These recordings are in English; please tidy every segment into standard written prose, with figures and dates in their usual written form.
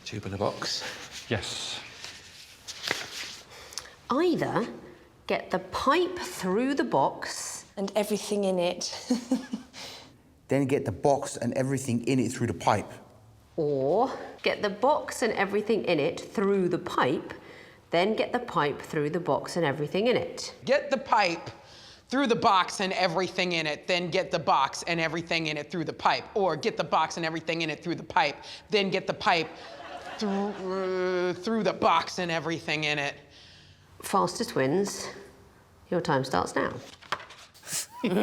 Tube in a box. Yes. Either get the pipe through the box... And everything in it. Then get the box and everything in it through the pipe. Or get the box and everything in it through the pipe, then get the pipe through the box and everything in it. Get the pipe through the box and everything in it, then get the box and everything in it through the pipe. Or get the box and everything in it through the pipe, then get the pipe through the box and everything in it. Fastest wins. Your time starts now. Do you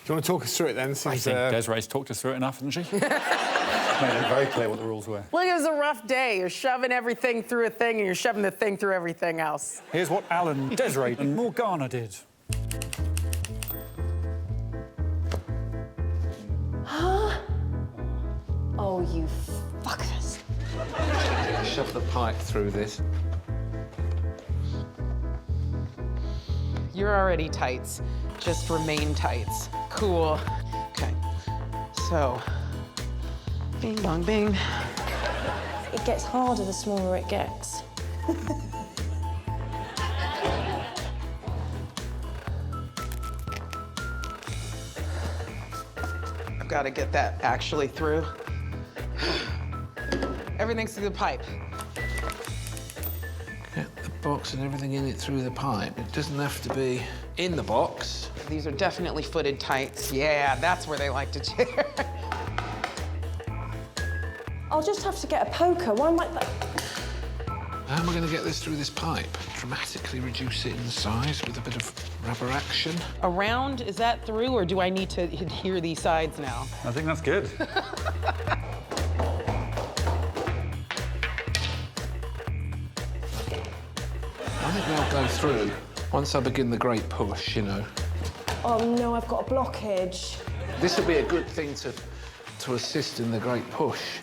want to talk us through it then? I think Desiree's talked us through it enough, hasn't she? Made it very clear what the rules were. Well, it was a rough day. You're shoving everything through a thing and you're shoving the thing through everything else. Here's what Alan, Desiree and Morgana did. Huh? Oh, you fuckers. Shove the pipe through this. You're already tights. Just remain tights. Cool. Okay. So, bing, bong, bing. It gets harder the smaller it gets. I've got to get that actually through. Everything's through the pipe. Get the box and everything in it through the pipe. It doesn't have to be in the box. These are definitely footed tights. Yeah, that's where they like to chair. I'll just have to get a poker. Why might that... How am I going to get this through this pipe? Dramatically reduce it in size with a bit of rubber action. Around, is that through, or do I need to adhere these sides now? I think that's good. I think they'll go through once I begin the great push, you know. Oh, no, I've got a blockage. This would be a good thing to assist in the great push.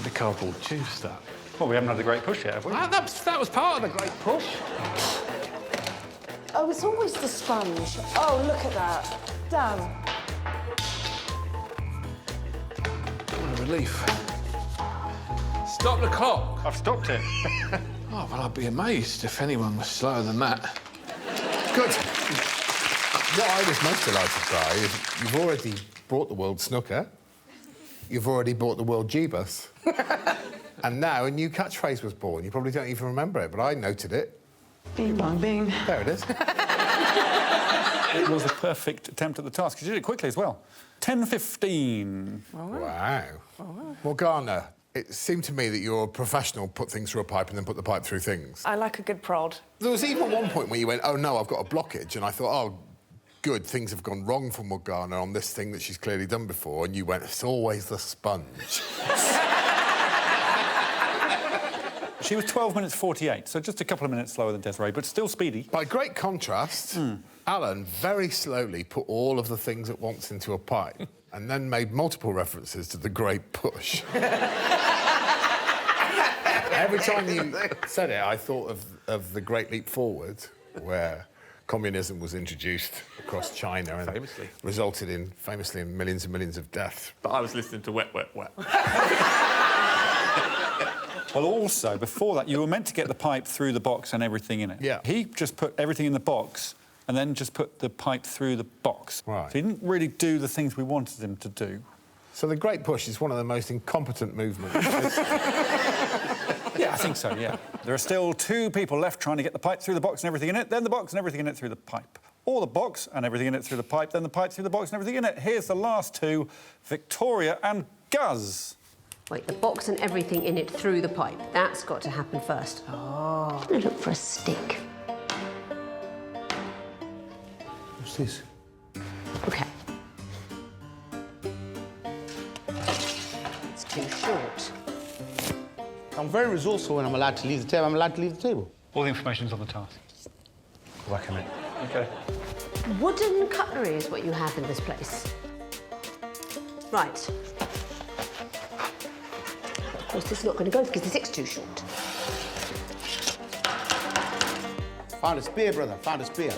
The cardboard juice, that. Well, we haven't had the great push yet, have we? That was part of the great push. Oh, it's always the sponge. Oh, look at that. Damn. What a relief. Stop the clock. I've stopped it. Oh, well, I'd be amazed if anyone was slower than that. Good. What I was most delighted by is you've already bought the World Snooker, you've already bought the World G-Bus, and now a new catchphrase was born. You probably don't even remember it, but I noted it. Bing, bong, bing. There it is. It was a perfect attempt at the task. You did it quickly as well. 10:15. Wow. Morgana, it seemed to me that you're a professional, put things through a pipe and then put the pipe through things. I like a good prod. There was even one point where you went, oh, no, I've got a blockage, and I thought, oh, good, things have gone wrong for Morgana on this thing that she's clearly done before, and you went, it's always the sponge. She was 12 minutes 48, so just a couple of minutes slower than Desiree, but still speedy. By great contrast, Alan very slowly put all of the things at once into a pipe and then made multiple references to the great push. Every time you said it, I thought of the Great Leap Forward, where communism was introduced across China and resulted in, famously, in millions and millions of deaths. But I was listening to Wet, Wet, Wet. Well, also, before that, you were meant to get the pipe through the box and everything in it. Yeah. He just put everything in the box and then just put the pipe through the box. Right. So he didn't really do the things we wanted him to do. So the Great Push is one of the most incompetent movements. Yeah, I think so, yeah. There are still two people left trying to get the pipe through the box and everything in it, then the box and everything in it through the pipe. Or the box and everything in it through the pipe, then the pipe through the box and everything in it. Here's the last two, Victoria and Guz. Wait, the box and everything in it through the pipe. That's got to happen first. Oh. I'm gonna look for a stick. What's this? OK. It's too short. I'm very resourceful when I'm allowed to leave the table. I'm allowed to leave the table. All the information's on the task. Whack him in. OK. Wooden cutlery is what you have in this place. Right. Of course, this is not going to go because the stick's too short. Found a spear, brother. Found a spear.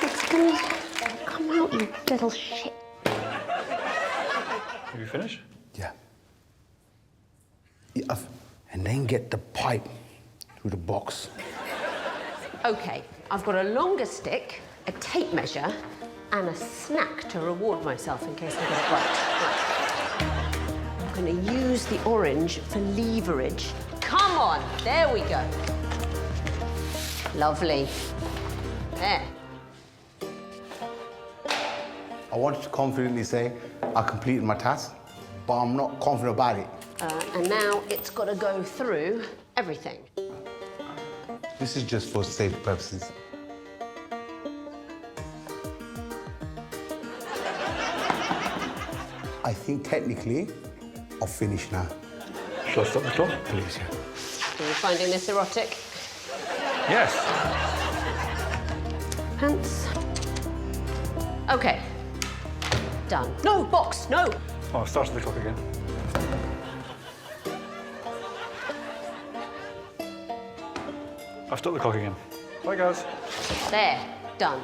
It's gonna come out, you little shit. Have you finished? Yeah. Yeah, and then get the pipe through the box. Okay, I've got a longer stick, a tape measure, and a snack to reward myself in case I get it right. I'm going to use the orange for leverage. Come on, there we go. Lovely. There. I wanted to confidently say I completed my task, but I'm not confident about it. And now it's got to go through everything. This is just for safety purposes. I think technically I've finished now. Shall I stop the clock? Please, yeah. Are you finding this erotic? Yes. Pants. Okay. Done. No, box, no. Oh, I've started the clock again. I've stopped the clock again. Bye, guys. There. Done.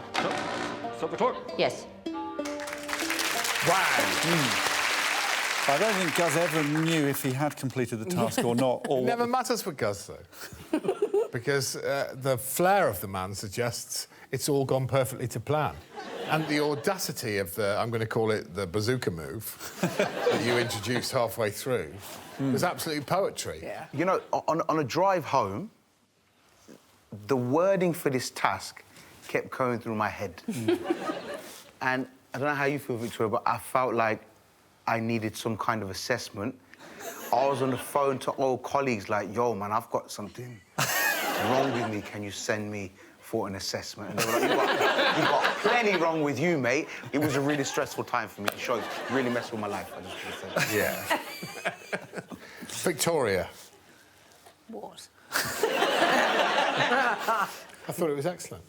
Stop the clock. Yes. Wow. I don't think Gus ever knew if he had completed the task or not. Or It never matters for Gus, though. Because the flair of the man suggests it's all gone perfectly to plan. And the audacity of the, I'm going to call it the bazooka move, that you introduced halfway through, was absolutely poetry. Yeah. You know, on a drive home, the wording for this task kept going through my head. And I don't know how you feel, Victoria, but I felt like I needed some kind of assessment. I was on the phone to old colleagues like, yo, man, I've got something wrong with me. Can you send me for an assessment? And they were like, you got plenty wrong with you, mate. It was a really stressful time for me. The show really messed with my life, I just want to say. Yeah. Victoria. What? I thought it was excellent.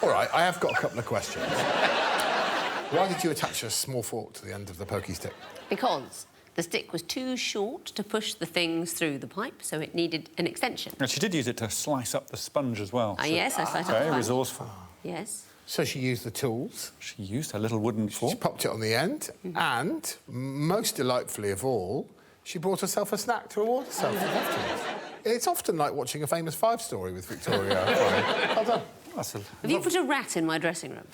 All right, I have got a couple of questions. Why did you attach a small fork to the end of the pokey stick? Because the stick was too short to push the things through the pipe, so it needed an extension. And she did use it to slice up the sponge as well. Yes, I sliced up the Very sponge. resourceful. Yes. So she used the tools. She used her little wooden fork. She popped it on the end, and, most delightfully of all, she brought herself a snack to reward herself afterwards. It's often like watching a famous Five story with Victoria. Well done. Have you put a rat in my dressing room?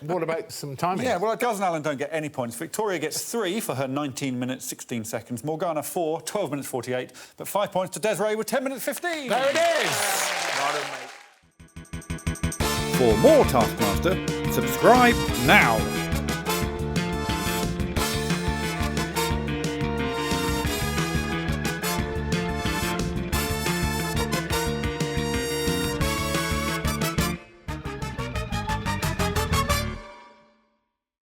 What about some timing? Yeah, well, Gus and Alan don't get any points. Victoria gets 3 for her 19 minutes, 16 seconds. Morgana, 4, 12 minutes, 48. But 5 points to Desiree with 10 minutes, 15. There it is! For more Taskmaster, subscribe now.